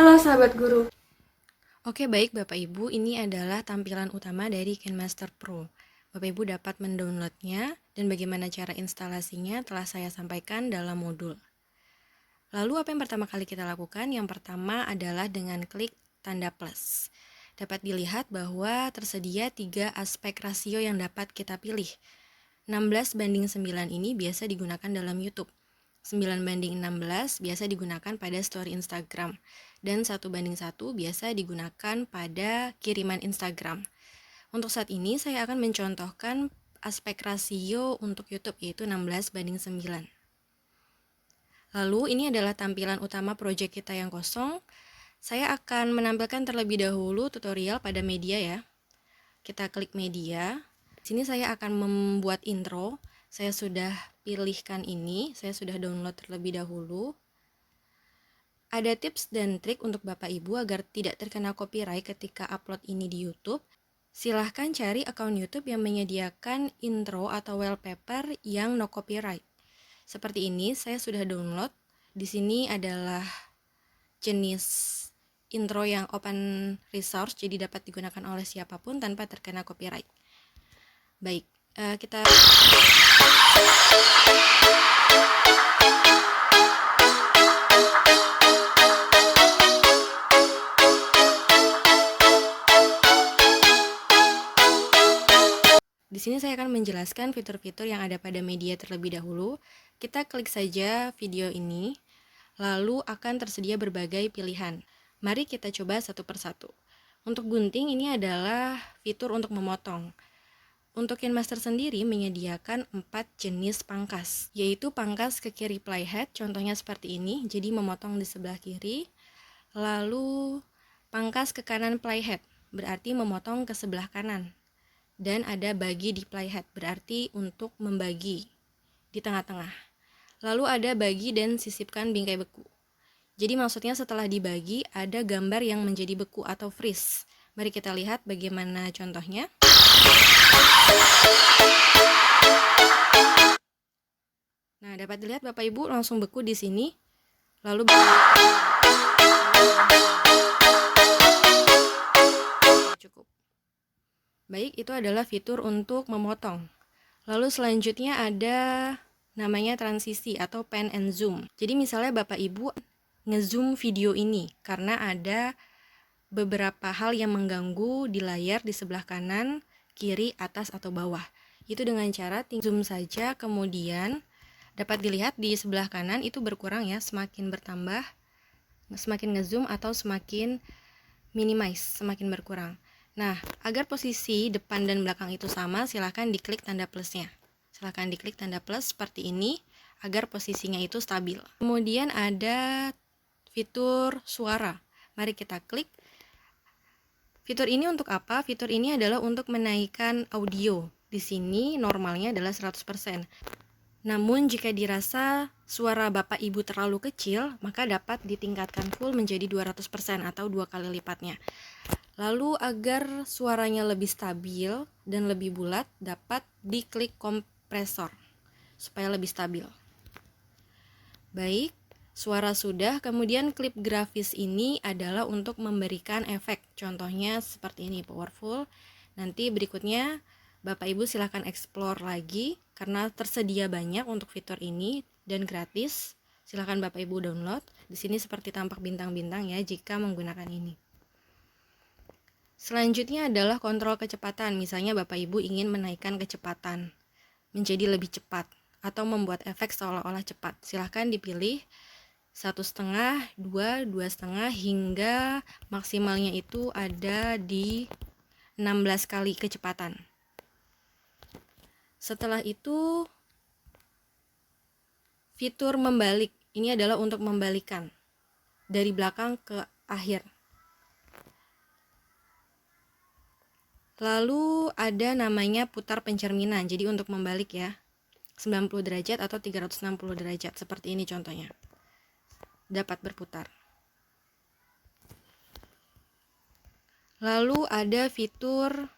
Halo sahabat guru. Oke, baik Bapak Ibu, ini adalah tampilan utama dari KineMaster Pro. Bapak Ibu dapat mendownloadnya dan bagaimana cara instalasinya telah saya sampaikan dalam modul. Lalu apa yang pertama kali kita lakukan? Yang pertama adalah dengan klik tanda plus. Dapat dilihat bahwa tersedia 3 aspek rasio yang dapat kita pilih. 16:9 ini biasa digunakan dalam YouTube. 9:16 biasa digunakan pada story Instagram. Dan 1:1 biasa digunakan pada kiriman Instagram. Untuk saat ini saya akan mencontohkan aspek rasio untuk YouTube yaitu 16:9. Lalu ini adalah tampilan utama proyek kita yang kosong. Saya akan menampilkan terlebih dahulu tutorial pada media ya. Kita klik media. Di sini saya akan membuat intro. Saya sudah pilihkan ini, saya sudah download terlebih dahulu. Ada tips dan trik untuk Bapak Ibu agar tidak terkena copyright ketika upload ini di YouTube. Silahkan cari akun YouTube yang menyediakan intro atau wallpaper yang no copyright. Seperti ini, saya sudah download. Di sini adalah jenis intro yang open resource, jadi dapat digunakan oleh siapapun tanpa terkena copyright. Baik, kita di sini saya akan menjelaskan fitur-fitur yang ada pada media terlebih dahulu. Kita klik saja video ini, lalu akan tersedia berbagai pilihan. Mari kita coba satu persatu. Untuk gunting ini adalah fitur untuk memotong. Untuk KineMaster sendiri menyediakan 4 jenis pangkas, yaitu pangkas ke kiri playhead, contohnya seperti ini, jadi memotong di sebelah kiri. Lalu pangkas ke kanan playhead, berarti memotong ke sebelah kanan. Dan ada bagi di playhead, berarti untuk membagi di tengah-tengah. Lalu ada bagi dan sisipkan bingkai beku. Jadi maksudnya setelah dibagi ada gambar yang menjadi beku atau freeze. Mari kita lihat bagaimana contohnya. Nah, dapat dilihat Bapak Ibu langsung beku di sini. Lalu cukup. Baik, itu adalah fitur untuk memotong. Lalu selanjutnya ada namanya transisi atau pan and zoom. Jadi misalnya Bapak Ibu ngezoom video ini karena ada beberapa hal yang mengganggu di layar di sebelah kanan, kiri, atas, atau bawah. Itu dengan cara zoom saja, kemudian dapat dilihat di sebelah kanan itu berkurang ya, semakin bertambah, semakin ngezoom atau semakin minimize, semakin berkurang. Nah, agar posisi depan dan belakang itu sama, silahkan diklik tanda plusnya. Silahkan diklik tanda plus seperti ini, agar posisinya itu stabil. Kemudian ada fitur suara. Mari kita klik. Fitur ini untuk apa? Fitur ini adalah untuk menaikkan audio. Di sini normalnya adalah 100%. Namun jika dirasa suara Bapak Ibu terlalu kecil, maka dapat ditingkatkan full menjadi 200% atau 2 kali lipatnya. Lalu agar suaranya lebih stabil dan lebih bulat, dapat diklik kompresor supaya lebih stabil. Baik, suara sudah, kemudian klip grafis ini adalah untuk memberikan efek. Contohnya seperti ini, powerful. Nanti berikutnya Bapak Ibu silahkan explore lagi karena tersedia banyak untuk fitur ini dan gratis. Silahkan Bapak Ibu download. Di sini seperti tampak bintang-bintang ya jika menggunakan ini. Selanjutnya adalah kontrol kecepatan. Misalnya Bapak Ibu ingin menaikkan kecepatan menjadi lebih cepat atau membuat efek seolah-olah cepat. Silahkan dipilih 1,5, 2, 2,5 hingga maksimalnya itu ada di 16 kali kecepatan. Setelah itu fitur membalik. Ini adalah untuk membalikan dari belakang ke akhir. Lalu ada namanya putar pencerminan, jadi untuk membalik ya, 90 derajat atau 360 derajat, seperti ini contohnya. Dapat berputar. Lalu ada fitur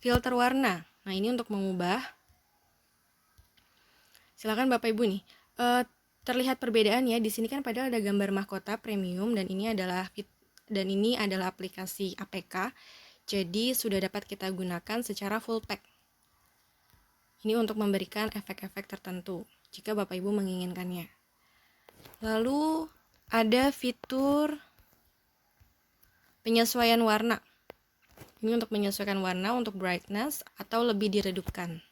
filter warna. Nah, ini untuk mengubah. Silakan Bapak Ibu nih, Terlihat perbedaannya, di sini kan padahal ada gambar mahkota premium dan ini adalah aplikasi APK. Jadi sudah dapat kita gunakan secara full pack. Ini untuk memberikan efek-efek tertentu jika Bapak Ibu menginginkannya. Lalu ada fitur penyesuaian warna. Ini untuk menyesuaikan warna untuk brightness atau lebih diredupkan.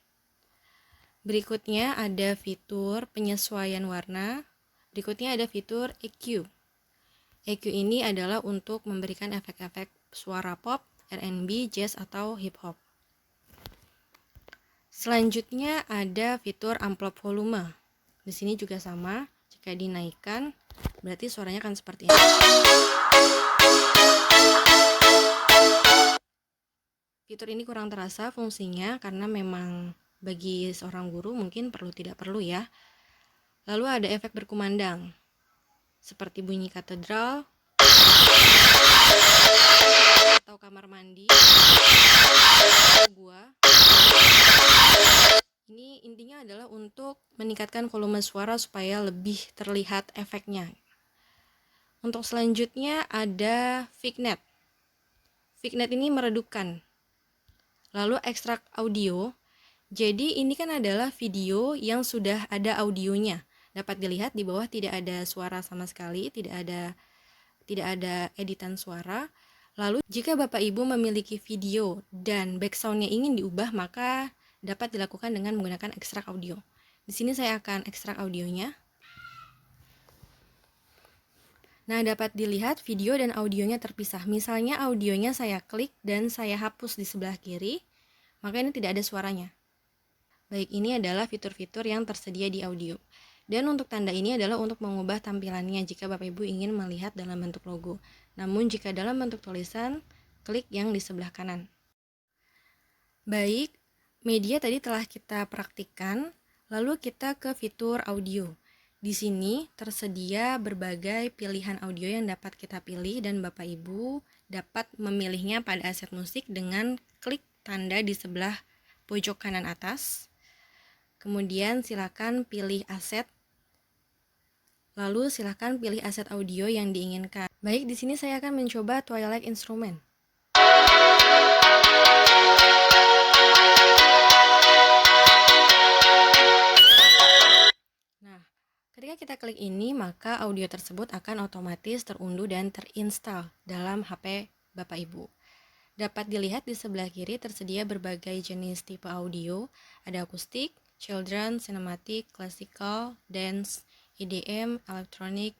Berikutnya ada fitur penyesuaian warna. Berikutnya ada fitur EQ. EQ ini adalah untuk memberikan efek-efek suara pop, R&B, jazz, atau hip hop. Selanjutnya ada fitur amplop volume. Di sini juga sama, jika dinaikkan berarti suaranya akan seperti ini. Fitur ini kurang terasa fungsinya karena memang bagi seorang guru mungkin tidak perlu ya. Lalu ada efek berkumandang seperti bunyi katedral atau kamar mandi, gua. Ini intinya adalah untuk meningkatkan volume suara supaya lebih terlihat efeknya. Untuk selanjutnya ada Vignet. Vignet ini meredupkan. Lalu ekstrak audio. Jadi ini kan adalah video yang sudah ada audionya. Dapat dilihat di bawah tidak ada suara sama sekali, tidak ada editan suara. Lalu jika Bapak Ibu memiliki video dan backsoundnya ingin diubah, maka dapat dilakukan dengan menggunakan ekstrak audio. Di sini saya akan ekstrak audionya. Nah, dapat dilihat video dan audionya terpisah. Misalnya audionya saya klik dan saya hapus di sebelah kiri, maka ini tidak ada suaranya. Baik, ini adalah fitur-fitur yang tersedia di audio. Dan untuk tanda ini adalah untuk mengubah tampilannya jika Bapak Ibu ingin melihat dalam bentuk logo. Namun jika dalam bentuk tulisan, klik yang di sebelah kanan. Baik, media tadi telah kita praktikkan, lalu kita ke fitur audio. Di sini tersedia berbagai pilihan audio yang dapat kita pilih dan Bapak Ibu dapat memilihnya pada aset musik dengan klik tanda di sebelah pojok kanan atas. Kemudian silakan pilih aset. Lalu silakan pilih aset audio yang diinginkan. Baik, di sini saya akan mencoba Twilight Instrument. Nah, ketika kita klik ini, maka audio tersebut akan otomatis terunduh dan terinstall dalam HP Bapak Ibu. Dapat dilihat di sebelah kiri tersedia berbagai jenis tipe audio, ada akustik, children, cinematic, classical, dance, EDM, electronic,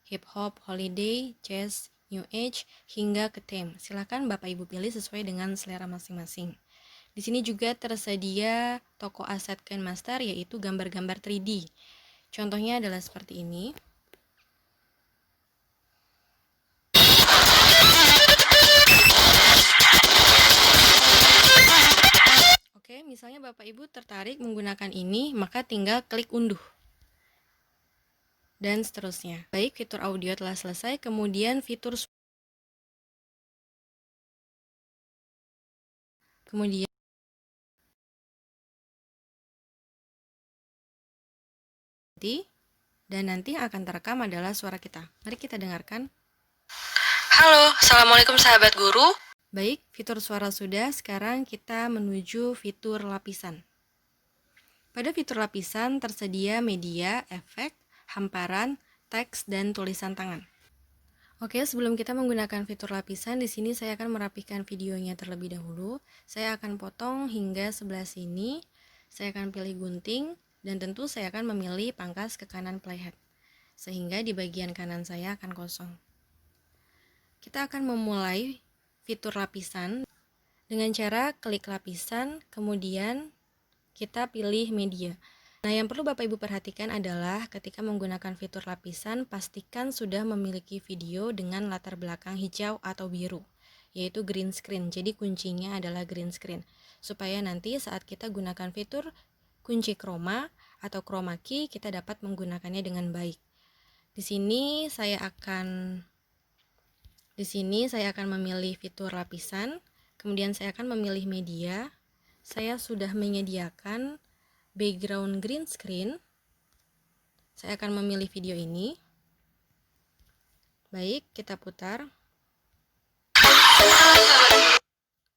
hip hop, holiday, jazz, new age, hingga ke theme. Silakan Bapak Ibu pilih sesuai dengan selera masing-masing. Di sini juga tersedia toko aset KineMaster, yaitu gambar-gambar 3D. Contohnya adalah seperti ini. Oke, misalnya Bapak Ibu tertarik menggunakan ini, maka tinggal klik unduh. Dan seterusnya. Baik, fitur audio telah selesai, kemudian fitur dan nanti akan terekam adalah suara kita. Mari kita dengarkan. Halo, Assalamualaikum sahabat guru. Baik, fitur suara sudah, sekarang kita menuju fitur lapisan. Pada fitur lapisan tersedia media, efek, hamparan, teks, dan tulisan tangan. Oke, sebelum kita menggunakan fitur lapisan, di sini saya akan merapikan videonya terlebih dahulu. Saya akan potong hingga sebelah sini. Saya akan pilih gunting, dan tentu saya akan memilih pangkas ke kanan playhead, sehingga di bagian kanan saya akan kosong. Kita akan memulai fitur lapisan dengan cara klik lapisan, kemudian kita pilih media. Nah, yang perlu Bapak Ibu perhatikan adalah ketika menggunakan fitur lapisan, pastikan sudah memiliki video dengan latar belakang hijau atau biru, yaitu green screen. Jadi kuncinya adalah green screen, supaya nanti saat kita gunakan fitur kunci chroma atau chroma key, kita dapat menggunakannya dengan baik. Di sini saya akan memilih fitur lapisan, kemudian saya akan memilih media. Saya sudah menyediakan background green screen. Saya akan memilih video ini. Baik, kita putar.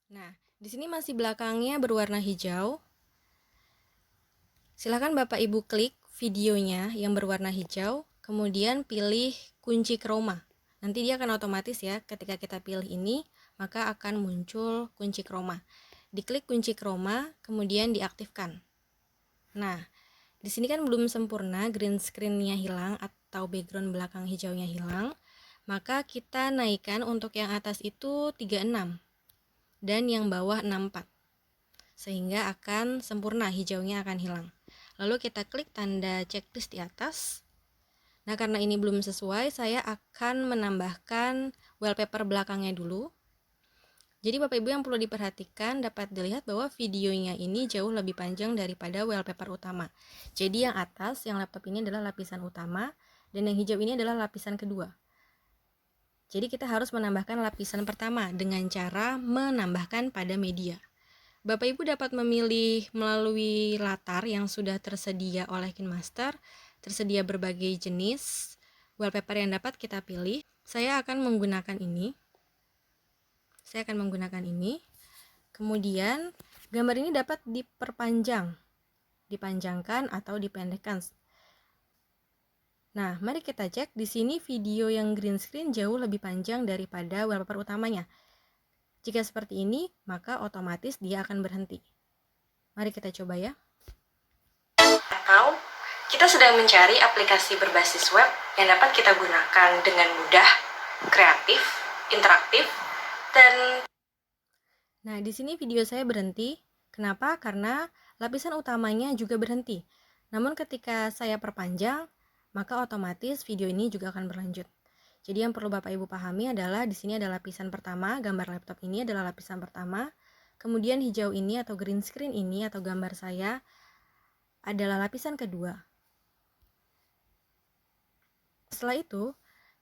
Nah, di sini masih belakangnya berwarna hijau. Silakan Bapak Ibu klik videonya yang berwarna hijau, kemudian pilih kunci chroma. Nanti dia akan otomatis ya, ketika kita pilih ini, maka akan muncul kunci chroma. Diklik kunci chroma, kemudian diaktifkan. Nah, di sini kan belum sempurna, green screen-nya hilang atau background belakang hijaunya hilang. Maka kita naikkan untuk yang atas itu 36 dan yang bawah 64. Sehingga akan sempurna, hijaunya akan hilang. Lalu kita klik tanda checklist di atas. Nah, karena ini belum sesuai, saya akan menambahkan wallpaper belakangnya dulu. Jadi Bapak Ibu yang perlu diperhatikan, dapat dilihat bahwa videonya ini jauh lebih panjang daripada wallpaper utama. Jadi yang atas, yang laptop ini adalah lapisan utama, dan yang hijau ini adalah lapisan kedua. Jadi kita harus menambahkan lapisan pertama dengan cara menambahkan pada media. Bapak Ibu dapat memilih melalui latar yang sudah tersedia oleh KineMaster, tersedia berbagai jenis wallpaper yang dapat kita pilih. Saya akan menggunakan ini. Kemudian gambar ini dapat diperpanjang, dipanjangkan atau dipendekkan. Nah, mari kita cek di sini video yang green screen jauh lebih panjang daripada wallpaper utamanya. Jika seperti ini, maka otomatis dia akan berhenti. Mari kita coba ya. Atau kita sedang mencari aplikasi berbasis web yang dapat kita gunakan dengan mudah, kreatif, interaktif, dan nah, di sini video saya berhenti. Kenapa? Karena lapisan utamanya juga berhenti. Namun ketika saya perpanjang, maka otomatis video ini juga akan berlanjut. Jadi yang perlu Bapak Ibu pahami adalah di sini ada lapisan pertama, gambar laptop ini adalah lapisan pertama. Kemudian hijau ini atau green screen ini atau gambar saya adalah lapisan kedua. Setelah itu,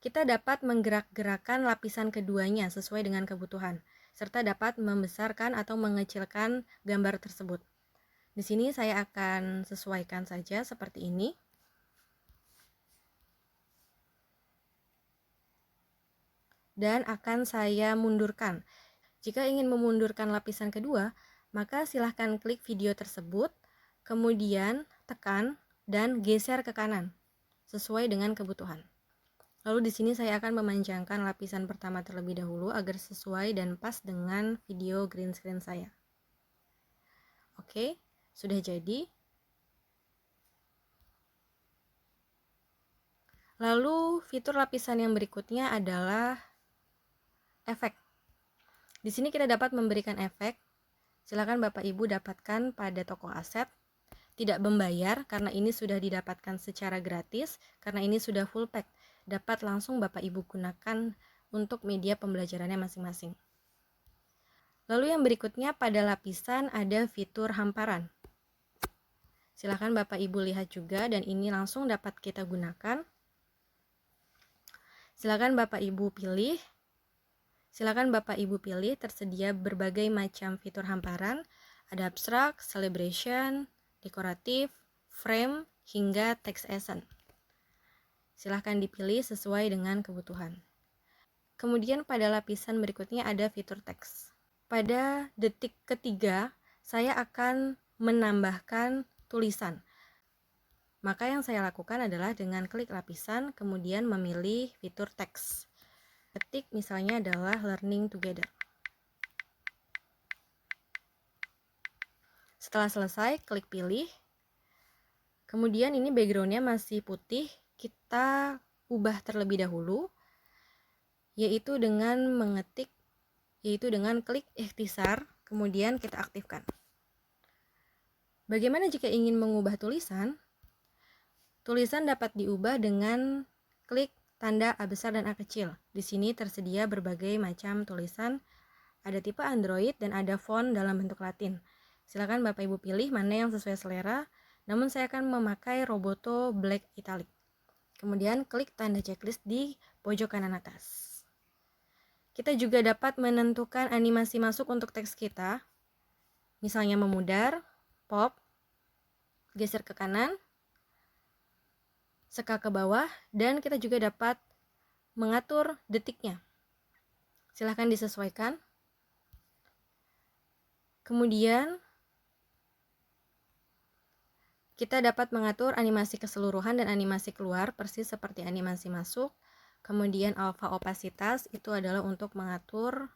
kita dapat menggerak-gerakkan lapisan keduanya sesuai dengan kebutuhan, serta dapat membesarkan atau mengecilkan gambar tersebut. Di sini saya akan sesuaikan saja seperti ini. Dan akan saya mundurkan. Jika ingin memundurkan lapisan kedua, maka silahkan klik video tersebut, kemudian tekan dan geser ke kanan sesuai dengan kebutuhan. Lalu di sini saya akan memanjangkan lapisan pertama terlebih dahulu agar sesuai dan pas dengan video green screen saya. Oke, sudah jadi. Lalu fitur lapisan yang berikutnya adalah efek. Di sini kita dapat memberikan efek. Silakan Bapak Ibu dapatkan pada toko aset. Tidak membayar karena ini sudah didapatkan secara gratis, karena ini sudah full pack. Dapat langsung Bapak Ibu gunakan untuk media pembelajarannya masing-masing. Lalu yang berikutnya pada lapisan ada fitur hamparan. Silakan Bapak Ibu lihat juga dan ini langsung dapat kita gunakan. Silakan Bapak Ibu pilih. Tersedia berbagai macam fitur hamparan. Ada abstrak, celebration, dekoratif, frame, hingga text accent. Silahkan dipilih sesuai dengan kebutuhan. Kemudian pada lapisan berikutnya ada fitur teks. Pada detik ketiga, saya akan menambahkan tulisan. Maka yang saya lakukan adalah dengan klik lapisan, kemudian memilih fitur teks. Ketik misalnya adalah learning together. Setelah selesai, klik pilih. Kemudian ini backgroundnya masih putih, kita ubah terlebih dahulu, yaitu dengan klik ikhtisar, kemudian kita aktifkan. Bagaimana jika ingin mengubah tulisan? Tulisan dapat diubah dengan klik tanda A besar dan A kecil. Di sini tersedia berbagai macam tulisan, ada tipe Android dan ada font dalam bentuk Latin. Silakan Bapak Ibu pilih mana yang sesuai selera, namun saya akan memakai Roboto Black Italic. Kemudian klik tanda checklist di pojok kanan atas. Kita juga dapat menentukan animasi masuk untuk teks kita, misalnya memudar, pop, geser ke kanan, scale ke bawah, dan kita juga dapat mengatur detiknya. Silahkan disesuaikan. Kemudian kita dapat mengatur animasi keseluruhan dan animasi keluar, persis seperti animasi masuk. Kemudian alpha opasitas itu adalah untuk mengatur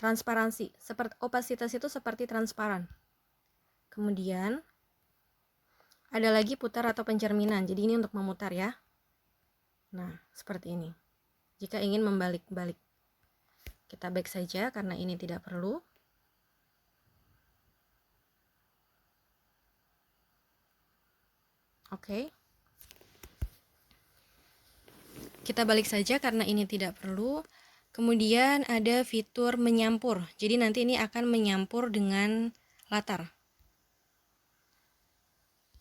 transparansi. Opasitas itu seperti transparan. Kemudian ada lagi putar atau pencerminan. Jadi ini untuk memutar ya. Nah, seperti ini. Jika ingin membalik-balik, kita back saja karena ini tidak perlu. Oke. Kita balik saja karena ini tidak perlu. Kemudian ada fitur menyampur. Jadi nanti ini akan menyampur dengan latar.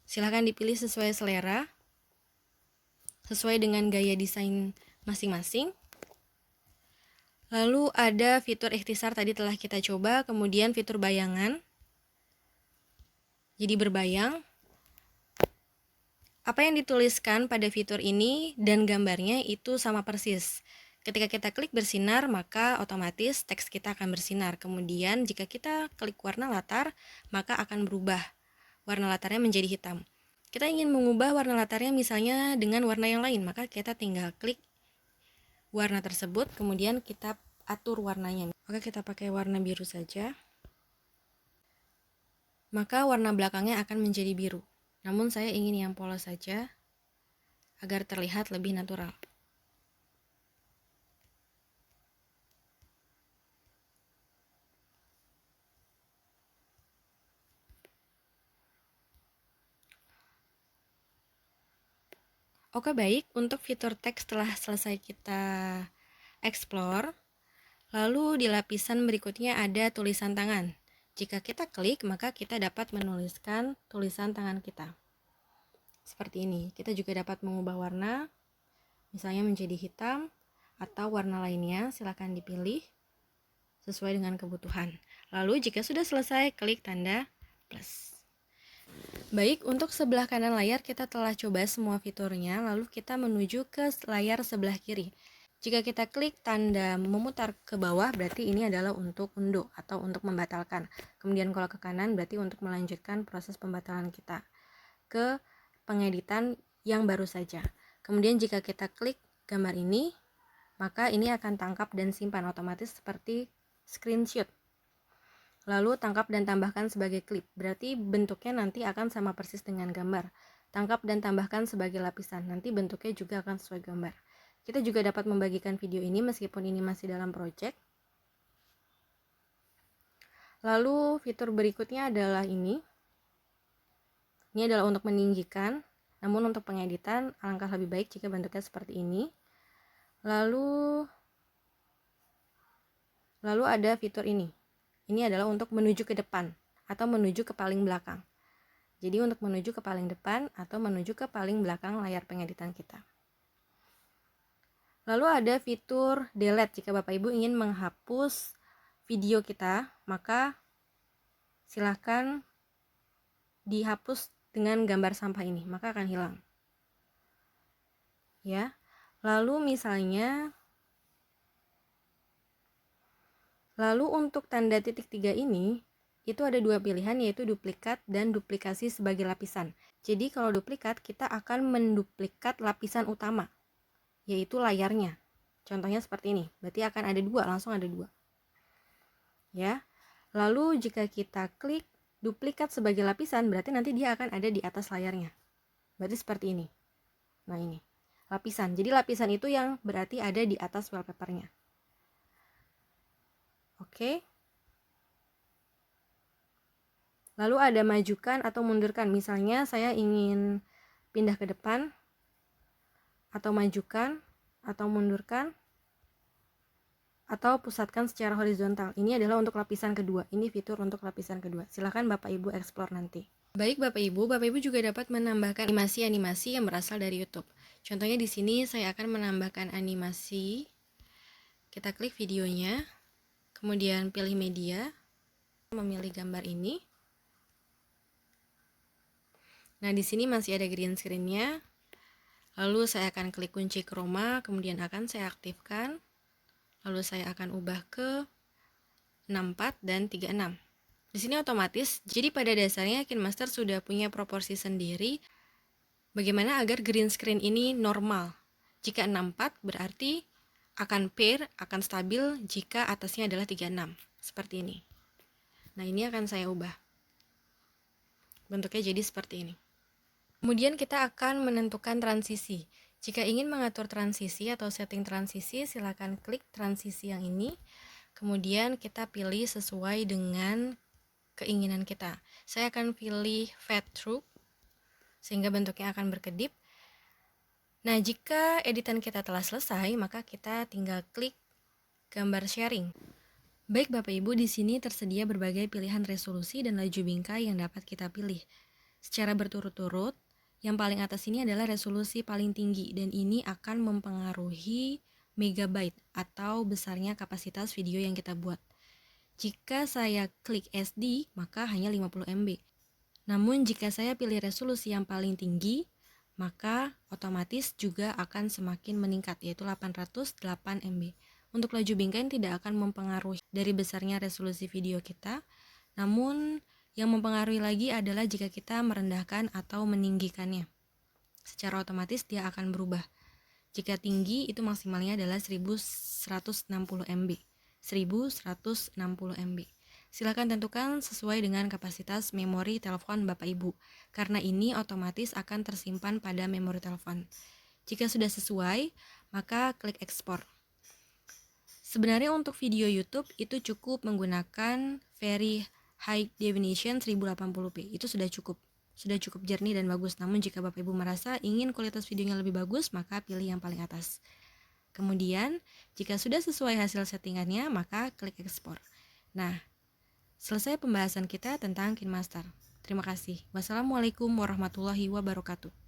Silahkan dipilih sesuai selera, sesuai dengan gaya desain masing-masing. Lalu ada fitur ikhtisar, tadi telah kita coba. Kemudian fitur bayangan. Jadi berbayang. Apa yang dituliskan pada fitur ini dan gambarnya itu sama persis. Ketika kita klik bersinar, maka otomatis teks kita akan bersinar. Kemudian jika kita klik warna latar, maka akan berubah. Warna latarnya menjadi hitam. Kita ingin mengubah warna latarnya misalnya dengan warna yang lain, maka kita tinggal klik warna tersebut, kemudian kita atur warnanya. Oke, kita pakai warna biru saja. Maka warna belakangnya akan menjadi biru. Namun saya ingin yang polos saja agar terlihat lebih natural. Oke, baik. Untuk fitur teks telah selesai kita explore. Lalu di lapisan berikutnya ada tulisan tangan. Jika kita klik, maka kita dapat menuliskan tulisan tangan kita. Seperti ini. Kita juga dapat mengubah warna, misalnya menjadi hitam atau warna lainnya. Silakan dipilih sesuai dengan kebutuhan. Lalu jika sudah selesai, klik tanda plus. Baik, untuk sebelah kanan layar kita telah coba semua fiturnya, lalu kita menuju ke layar sebelah kiri. Jika kita klik tanda memutar ke bawah, berarti ini adalah untuk undo atau untuk membatalkan. Kemudian kalau ke kanan berarti untuk melanjutkan proses pembatalan kita ke pengeditan yang baru saja. Kemudian jika kita klik gambar ini, maka ini akan tangkap dan simpan otomatis seperti screenshot. Lalu tangkap dan tambahkan sebagai klip, berarti bentuknya nanti akan sama persis dengan gambar. Tangkap dan tambahkan sebagai lapisan, nanti bentuknya juga akan sesuai gambar. Kita juga dapat membagikan video ini meskipun ini masih dalam project. Lalu fitur berikutnya adalah ini. Ini adalah untuk meninggikan, namun untuk pengeditan alangkah lebih baik jika bentuknya seperti ini. Lalu ada fitur ini. Ini adalah untuk menuju ke depan atau menuju ke paling belakang. Jadi untuk menuju ke paling depan atau menuju ke paling belakang layar pengeditan kita. Lalu ada fitur delete. Jika Bapak Ibu ingin menghapus video kita, maka silahkan dihapus dengan gambar sampah ini, maka akan hilang. Ya. Lalu untuk tanda titik 3 ini, itu ada dua pilihan, yaitu duplikat dan duplikasi sebagai lapisan. Jadi kalau duplikat, kita akan menduplikat lapisan utama, yaitu layarnya. Contohnya seperti ini, berarti akan ada dua, langsung ada dua. Ya. Lalu jika kita klik duplikat sebagai lapisan, berarti nanti dia akan ada di atas layarnya. Berarti seperti ini. Nah ini, lapisan. Jadi lapisan itu yang berarti ada di atas wallpapernya. Oke. Lalu ada majukan atau mundurkan. Misalnya saya ingin pindah ke depan, atau majukan, atau mundurkan, atau pusatkan secara horizontal. Ini adalah untuk lapisan kedua. Ini fitur untuk lapisan kedua. Silahkan Bapak Ibu explore nanti. Baik Bapak Ibu juga dapat menambahkan animasi-animasi yang berasal dari YouTube. Contohnya di sini saya akan menambahkan animasi. Kita klik videonya, kemudian pilih media, memilih gambar ini. Nah, di sini masih ada green screen-nya. Lalu saya akan klik kunci chroma, kemudian akan saya aktifkan. Lalu saya akan ubah ke 64 dan 36. Di sini otomatis, jadi pada dasarnya KineMaster sudah punya proporsi sendiri bagaimana agar green screen ini normal. Jika 64 berarti akan pair, akan stabil jika atasnya adalah 36. Seperti ini. Nah, ini akan saya ubah. Bentuknya jadi seperti ini. Kemudian kita akan menentukan transisi. Jika ingin mengatur transisi atau setting transisi, silakan klik transisi yang ini. Kemudian kita pilih sesuai dengan keinginan kita. Saya akan pilih fade through sehingga bentuknya akan berkedip. Nah, jika editan kita telah selesai, maka kita tinggal klik gambar sharing. Baik Bapak Ibu, di sini tersedia berbagai pilihan resolusi dan laju bingkai yang dapat kita pilih. Secara berturut-turut, yang paling atas ini adalah resolusi paling tinggi dan ini akan mempengaruhi megabyte atau besarnya kapasitas video yang kita buat. Jika saya klik SD, maka hanya 50 MB. Namun jika saya pilih resolusi yang paling tinggi, maka otomatis juga akan semakin meningkat, yaitu 808 MB. Untuk laju bingkai tidak akan mempengaruhi dari besarnya resolusi video kita, namun yang mempengaruhi lagi adalah jika kita merendahkan atau meninggikannya. Secara otomatis dia akan berubah. Jika tinggi itu maksimalnya adalah 1160 MB. 1160 MB. Silakan tentukan sesuai dengan kapasitas memori telepon Bapak Ibu, karena ini otomatis akan tersimpan pada memori telepon. Jika sudah sesuai, maka klik ekspor. Sebenarnya untuk video YouTube itu cukup menggunakan very high definition 1080p. Itu sudah cukup jernih dan bagus. Namun jika Bapak Ibu merasa ingin kualitas videonya lebih bagus, maka pilih yang paling atas. Kemudian, jika sudah sesuai hasil settingannya, maka klik ekspor. Nah, selesai pembahasan kita tentang KineMaster. Terima kasih. Wassalamualaikum warahmatullahi wabarakatuh.